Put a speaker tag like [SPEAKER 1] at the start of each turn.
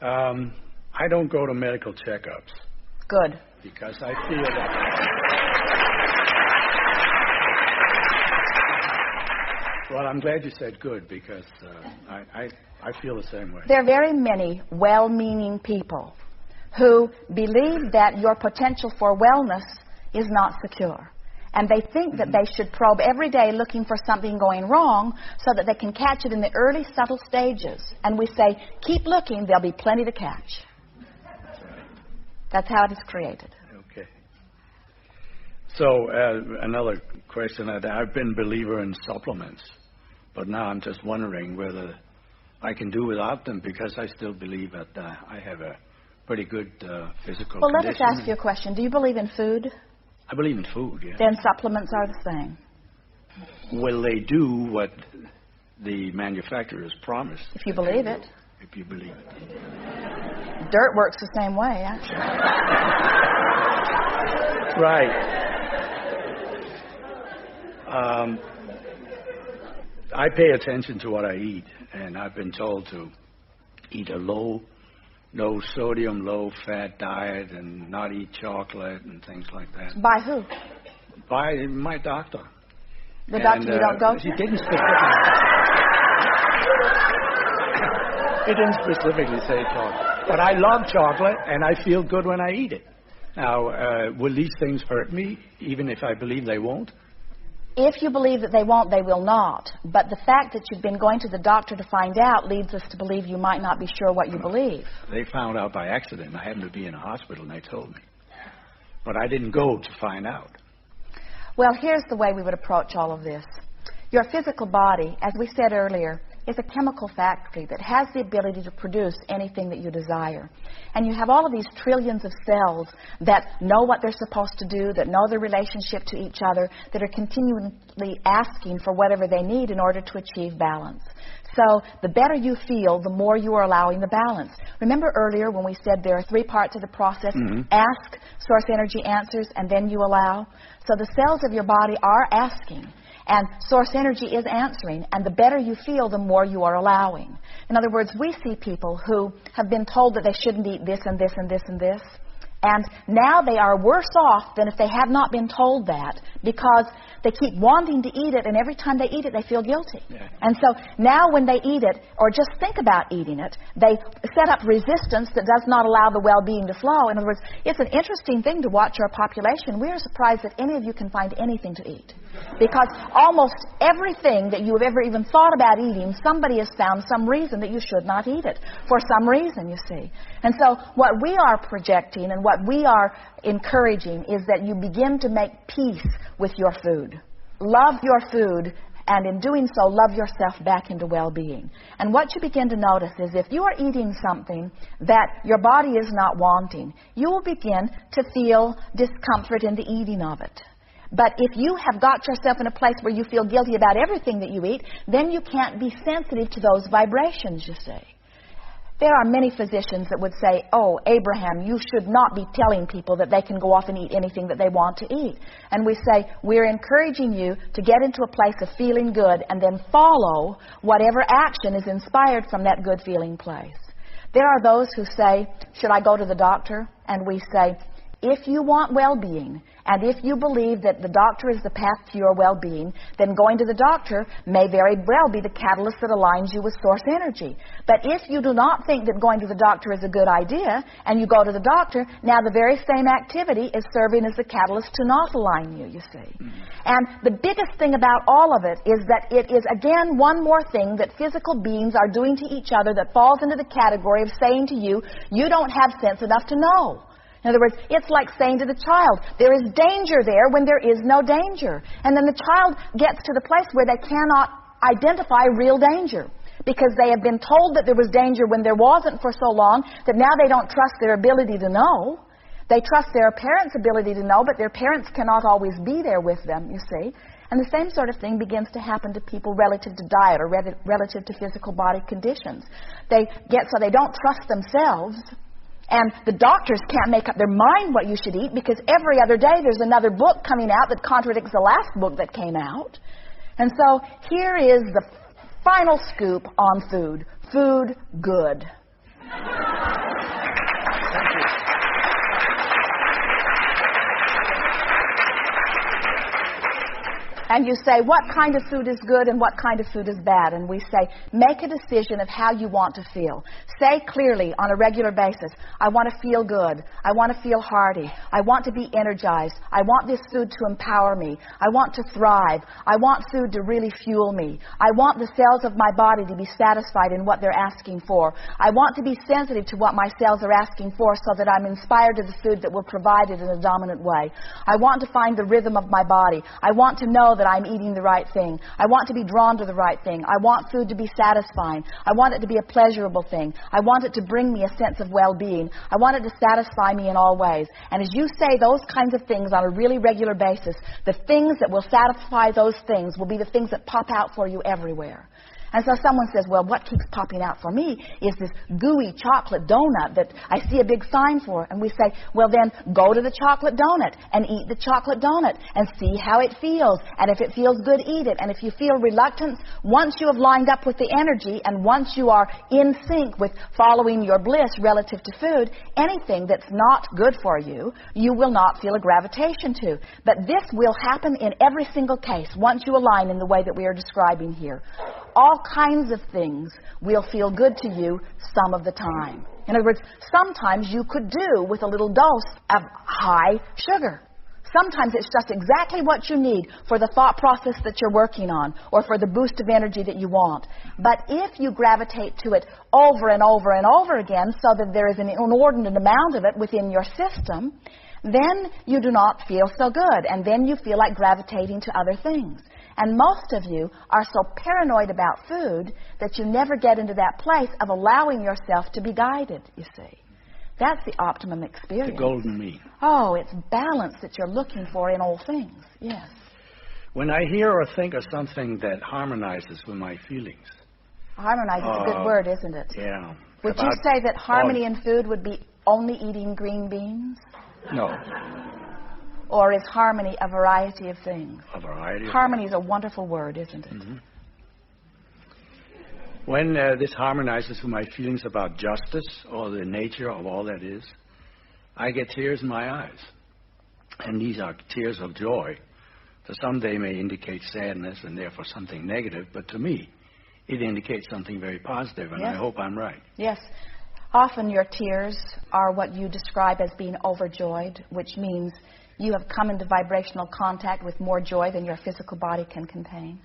[SPEAKER 1] I don't go to medical checkups.
[SPEAKER 2] Good.
[SPEAKER 1] Because I feel that... Well, I'm glad you said good, because I feel the same way.
[SPEAKER 2] There are very many well-meaning people who believe that your potential for wellness is not secure. And they think that they should probe every day looking for something going wrong so that they can catch it in the early, subtle stages. And we say, keep looking, there'll be plenty to catch. That's how it is created.
[SPEAKER 1] Okay. So, another question. I've been a believer in supplements, but now I'm just wondering whether I can do without them, because I still believe that I have a pretty good physical
[SPEAKER 2] Well, let
[SPEAKER 1] condition.
[SPEAKER 2] us ask you a question. Do you believe in food?
[SPEAKER 1] I believe in food, yes.
[SPEAKER 2] Then supplements are the same.
[SPEAKER 1] Will they do what the manufacturers promise?
[SPEAKER 2] If you believe it.
[SPEAKER 1] If you believe it.
[SPEAKER 2] Dirt works the same way, actually.
[SPEAKER 1] Right. I pay attention to what I eat, and I've been told to eat a low sodium, low fat diet, and not eat chocolate and things like that.
[SPEAKER 2] By who?
[SPEAKER 1] By my doctor.
[SPEAKER 2] The doctor you don't go to?
[SPEAKER 1] He didn't specifically say chocolate. But I love chocolate, and I feel good when I eat it. Now, will these things hurt me, even if I believe they won't?
[SPEAKER 2] If you believe that they won't, they will not. But the fact that you've been going to the doctor to find out leads us to believe you might not be sure what you believe.
[SPEAKER 1] They found out by accident. I happened to be in a hospital, and they told me. But I didn't go to find out.
[SPEAKER 2] Well, here's the way we would approach all of this. Your physical body, as we said earlier, is a chemical factory that has the ability to produce anything that you desire. And you have all of these trillions of cells that know what they're supposed to do, that know their relationship to each other, that are continually asking for whatever they need in order to achieve balance. So the better you feel, the more you are allowing the balance. Remember earlier when we said there are 3 parts of the process? Mm-hmm. Ask, source energy answers, and then you allow. So the cells of your body are asking, and source energy is answering, and the better you feel, the more you are allowing. In other words, we see people who have been told that they shouldn't eat this and this and this and this, and now they are worse off than if they had not been told that, because they keep wanting to eat it, and every time they eat it, they feel guilty. Yeah. And so now when they eat it, or just think about eating it, they set up resistance that does not allow the well-being to flow. In other words, it's an interesting thing to watch our population. We are surprised that any of you can find anything to eat, because almost everything that you have ever even thought about eating, somebody has found some reason that you should not eat it, for some reason, you see. And so what we are projecting and what we are encouraging is that you begin to make peace with your food. Love your food, and in doing so, love yourself back into well-being. And what you begin to notice is if you are eating something that your body is not wanting, you will begin to feel discomfort in the eating of it. But if you have got yourself in a place where you feel guilty about everything that you eat, then you can't be sensitive to those vibrations, you see. There are many physicians that would say, oh, Abraham, you should not be telling people that they can go off and eat anything that they want to eat. And we say, we're encouraging you to get into a place of feeling good and then follow whatever action is inspired from that good feeling place. There are those who say, should I go to the doctor? And we say, if you want well-being, and if you believe that the doctor is the path to your well-being, then going to the doctor may very well be the catalyst that aligns you with source energy. But if you do not think that going to the doctor is a good idea, and you go to the doctor, now the very same activity is serving as the catalyst to not align you, you see. Mm-hmm. And the biggest thing about all of it is that it is, again, one more thing that physical beings are doing to each other that falls into the category of saying to you, you don't have sense enough to know. In other words, it's like saying to the child, there is danger there when there is no danger. And then the child gets to the place where they cannot identify real danger, because they have been told that there was danger when there wasn't for so long that now they don't trust their ability to know. They trust their parents' ability to know, but their parents cannot always be there with them, you see. And the same sort of thing begins to happen to people relative to diet or relative to physical body conditions. They get so they don't trust themselves. And the doctors can't make up their mind what you should eat, because every other day there's another book coming out that contradicts the last book that came out. And so here is the final scoop on food. Food good. And you say, what kind of food is good and what kind of food is bad? And we say, make a decision of how you want to feel. Say clearly on a regular basis, I want to feel good. I want to feel hearty. I want to be energized. I want this food to empower me. I want to thrive. I want food to really fuel me. I want the cells of my body to be satisfied in what they're asking for. I want to be sensitive to what my cells are asking for so that I'm inspired to the food that will provide it in a dominant way. I want to find the rhythm of my body. I want to know that I'm eating the right thing. I want to be drawn to the right thing. I want food to be satisfying. I want it to be a pleasurable thing. I want it to bring me a sense of well-being. I want it to satisfy me in all ways. And as you say those kinds of things on a really regular basis, the things that will satisfy those things will be the things that pop out for you everywhere. And so someone says, well, what keeps popping out for me is this gooey chocolate donut that I see a big sign for. And we say, well, then go to the chocolate donut and eat the chocolate donut and see how it feels. And if it feels good, eat it. And if you feel reluctance, once you have lined up with the energy and once you are in sync with following your bliss relative to food, anything that's not good for you, you will not feel a gravitation to. But this will happen in every single case once you align in the way that we are describing here. All kinds of things will feel good to you some of the time. In other words, sometimes you could do with a little dose of high sugar. Sometimes it's just exactly what you need for the thought process that you're working on or for the boost of energy that you want. But if you gravitate to it over and over and over again so that there is an inordinate amount of it within your system, then you do not feel so good, and then you feel like gravitating to other things. And most of you are so paranoid about food that you never get into that place of allowing yourself to be guided, you see. That's the optimum experience.
[SPEAKER 1] The golden mean.
[SPEAKER 2] Oh, it's balance that you're looking for in all things, yes.
[SPEAKER 1] When I hear or think of something that harmonizes with my feelings.
[SPEAKER 2] Harmonize is a good word, isn't it?
[SPEAKER 1] Yeah.
[SPEAKER 2] Would you say that harmony in food would be only eating green beans?
[SPEAKER 1] No.
[SPEAKER 2] Or is harmony a variety of things?
[SPEAKER 1] A variety of
[SPEAKER 2] Harmony is a wonderful word, isn't it?
[SPEAKER 1] Mm-hmm. When this harmonizes with my feelings about justice or the nature of all that is, I get tears in my eyes. And these are tears of joy. To some they may indicate sadness and therefore something negative, but to me it indicates something very positive, and yes. I hope I'm right.
[SPEAKER 2] Yes. Often your tears are what you describe as being overjoyed, which means you have come into vibrational contact with more joy than your physical body can contain.